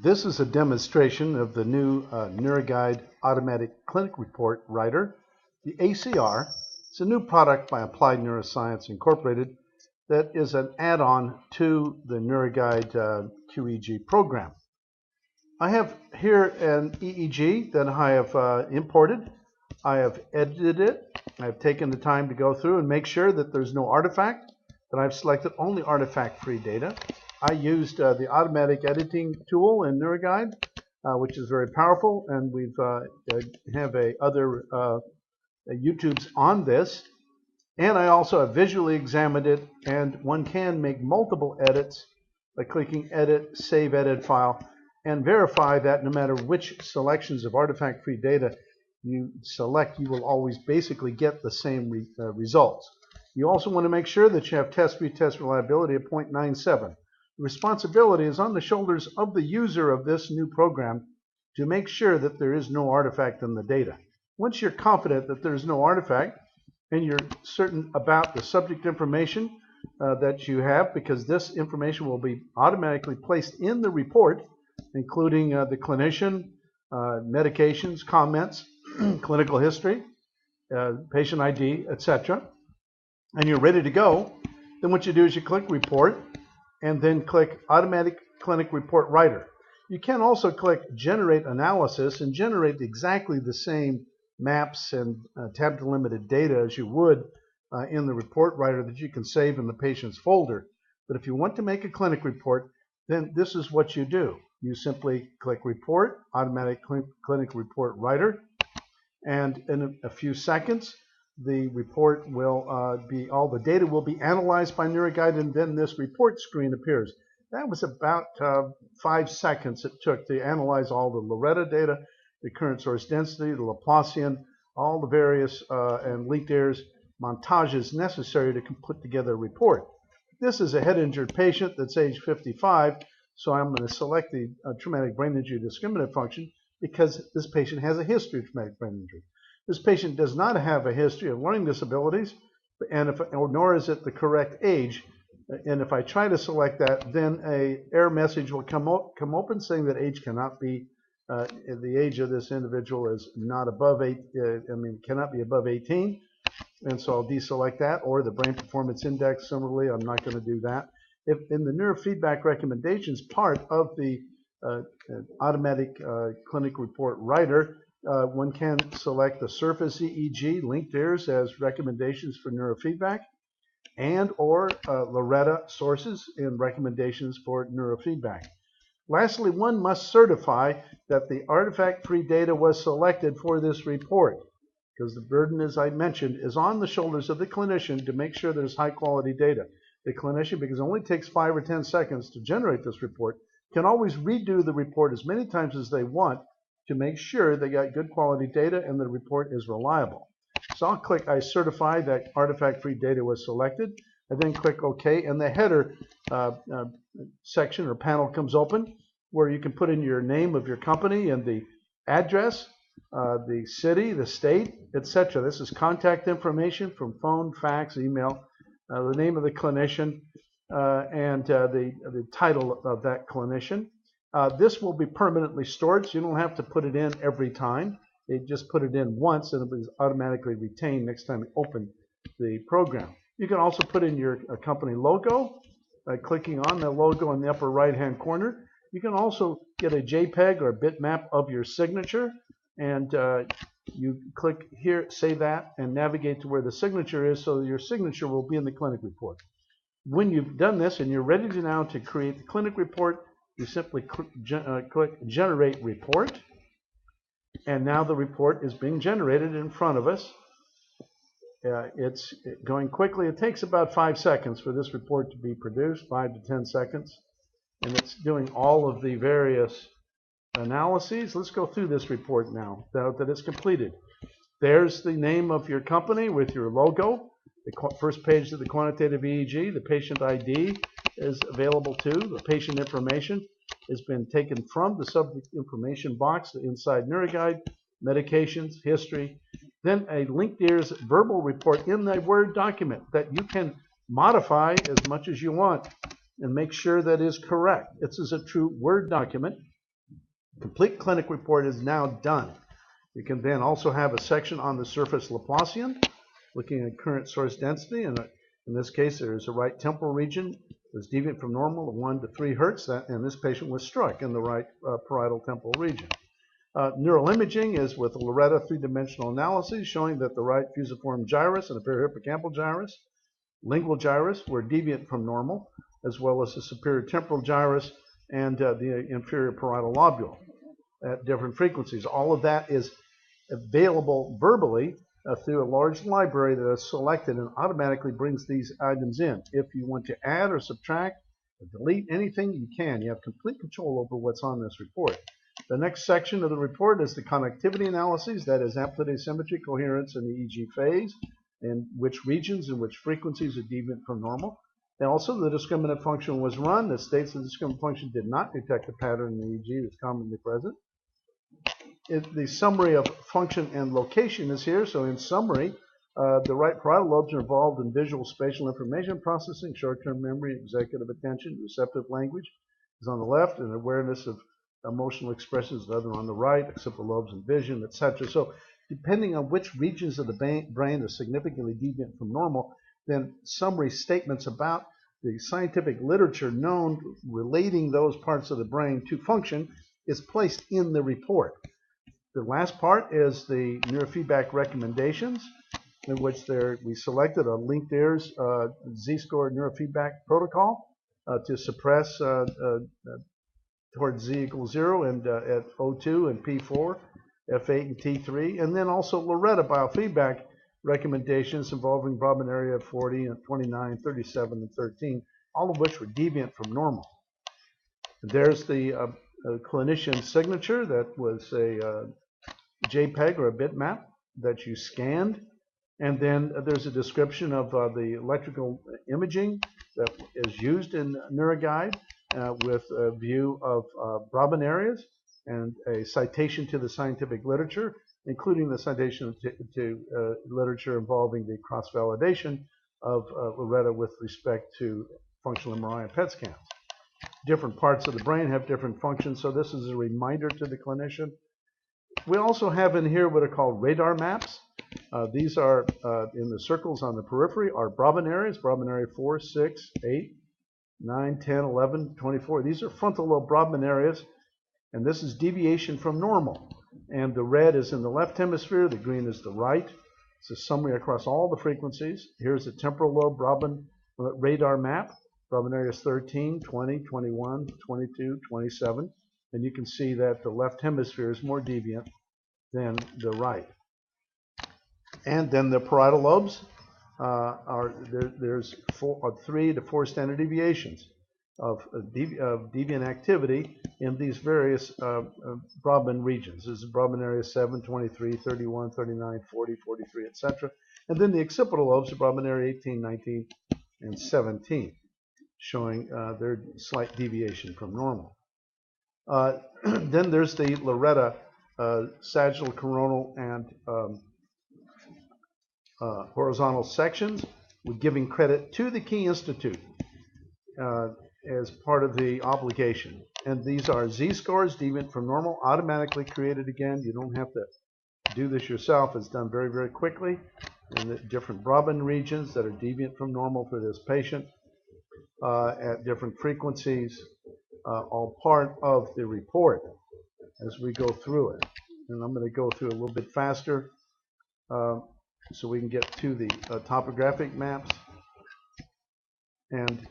This is a demonstration of the new NeuroGuide Automatic Clinic Report Writer, the ACR. It's a new product by Applied Neuroscience Incorporated that is an add-on to the NeuroGuide QEEG program. I have here an EEG that I have imported. I have edited it. I've taken the time to go through and make sure that there's no artifact, that I've selected only artifact-free data. I used the automatic editing tool in NeuroGuide, which is very powerful, and we've have other YouTubes on this. And I also have visually examined it, and one can make multiple edits by clicking Edit, Save Edit File, and verify that no matter which selections of artifact-free data you select, you will always basically get the same results. You also want to make sure that you have test-retest reliability at 0.97. The responsibility is on the shoulders of the user of this new program to make sure that there is no artifact in the data. Once you're confident that there's no artifact and you're certain about the subject information that you have, because this information will be automatically placed in the report, including the clinician, medications, comments, clinical history, patient ID, etc., and you're ready to go, then what you do is you click Report and then click Automatic Clinic Report Writer. You can also click Generate Analysis and generate exactly the same maps and tab-delimited data as you would in the report writer that you can save in the patient's folder. But if you want to make a clinic report, then this is what you do. You simply click Report, Automatic Clinic Report Writer, and in a few seconds, the report will all the data will be analyzed by NeuroGuide, and then this report screen appears. That was about 5 seconds it took to analyze all the Loretta data, the current source density, the Laplacian, all the various and linked errors montages necessary to put together a report. This is a head injured patient that's age 55, so I'm going to select the traumatic brain injury discriminative function because this patient has a history of traumatic brain injury. This patient does not have a history of learning disabilities, nor is it the correct age. And if I try to select that, then an error message will come open saying that age cannot be, the age of this individual is not above cannot be above 18. And so I'll deselect that, or the brain performance index. Similarly, I'm not going to do that. If in the neurofeedback recommendations part of the automatic clinic report writer, one can select the surface EEG linked errors as recommendations for neurofeedback, and or Loretta sources and recommendations for neurofeedback. Lastly, one must certify that the artifact-free data was selected for this report, because the burden, as I mentioned, is on the shoulders of the clinician to make sure there's high-quality data. The clinician, because it only takes 5 or 10 seconds to generate this report, can always redo the report as many times as they want to make sure they got good quality data and the report is reliable. So I'll click I certify that artifact-free data was selected. I then click OK, and the header section or panel comes open where you can put in your name of your company and the address, the city, the state, etc. This is contact information from phone, fax, email, the name of the clinician, and the title of that clinician. This will be permanently stored, so you don't have to put it in every time. You just put it in once, and it will be automatically retained next time you open the program. You can also put in your company logo by clicking on the logo in the upper right-hand corner. You can also get a JPEG or a bitmap of your signature, and you click here, save that, and navigate to where the signature is, so your signature will be in the clinic report. When you've done this and you're ready to now to create the clinic report, you simply click Generate Report, and now the report is being generated in front of us. It's going quickly. It takes about 5 seconds for this report to be produced, 5 to 10 seconds, and it's doing all of the various analyses. Let's go through this report now that it's completed. There's the name of your company with your logo. The first page of the quantitative EEG, the patient ID is available too. The patient information has been taken from the subject information box inside NeuroGuide, medications, history, then a linked ears verbal report in the Word document that you can modify as much as you want and make sure that is correct. This is a true Word document. Complete clinic report is now done. You can then also have a section on the surface Laplacian, looking at current source density, and in this case there is a right temporal region that's deviant from normal of 1 to 3 hertz, and this patient was struck in the right parietal temporal region. Neural imaging is with Loretta three-dimensional analysis showing that the right fusiform gyrus and the perihippocampal gyrus, lingual gyrus were deviant from normal, as well as the superior temporal gyrus and the inferior parietal lobule at different frequencies. All of that is available verbally through a large library that is selected and automatically brings these items in. If you want to add or subtract or delete anything, you can. You have complete control over what's on this report. The next section of the report is the connectivity analyses, that is amplitude asymmetry, coherence, and the EEG phase, and which regions and which frequencies are deviant from normal. And also the discriminant function was run that states the discriminant function did not detect a pattern in the EEG that's commonly present. The summary of function and location is here. So in summary, the right parietal lobes are involved in visual spatial information processing, short-term memory, executive attention, receptive language is on the left, and awareness of emotional expressions the other on the right, occipital lobes and vision, etc. So depending on which regions of the brain are significantly deviant from normal, then summary statements about the scientific literature known relating those parts of the brain to function is placed in the report. The last part is the neurofeedback recommendations, in which we selected a linked ears Z-score neurofeedback protocol to suppress towards Z equals 0 and at O2 and P4, F8 and T3, and then also Loretta biofeedback recommendations involving Brodmann area 40 and 29, 37, and 13, all of which were deviant from normal. There's the clinician signature that was a JPEG or a bitmap that you scanned, and then there's a description of the electrical imaging that is used in NeuroGuide with a view of Brodmann areas and a citation to the scientific literature, including the citation to literature involving the cross-validation of Loretta with respect to functional MRI and PET scans. Different parts of the brain have different functions, so this is a reminder to the clinician. We also have in here what are called radar maps. These are in the circles on the periphery are Brodmann areas, Brodmann area 4, 6, 8, 9, 10, 11, 24. These are frontal lobe Brodmann areas, and this is deviation from normal. And the red is in the left hemisphere, the green is the right. It's a summary across all the frequencies. Here's the temporal lobe Brodmann radar map. Brodmann areas 13, 20, 21, 22, 27. And you can see that the left hemisphere is more deviant than the right. And then the parietal lobes there's 3 to 4 standard deviations of deviant activity in these various Brodmann regions. This is Brodmann area 7, 23, 31, 39, 40, 43, etc. And then the occipital lobes are Brodmann area 18, 19, and 17, showing their slight deviation from normal. Then there's the Loretta sagittal, coronal, and horizontal sections. We're giving credit to the Key Institute as part of the obligation. And these are Z-scores, deviant from normal, automatically created again. You don't have to do this yourself. It's done very, very quickly in the different Brodmann regions that are deviant from normal for this patient at different frequencies, all part of the report as we go through it. And I'm going to go through a little bit faster so we can get to the topographic maps and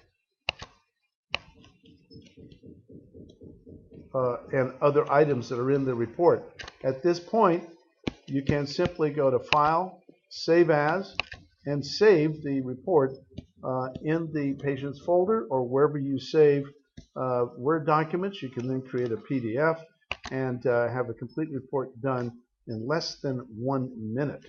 other items that are in the report. At this point, you can simply go to File, Save As, and save the report in the patient's folder or wherever you save Word documents. You can then create a PDF and have a complete report done in less than 1 minute.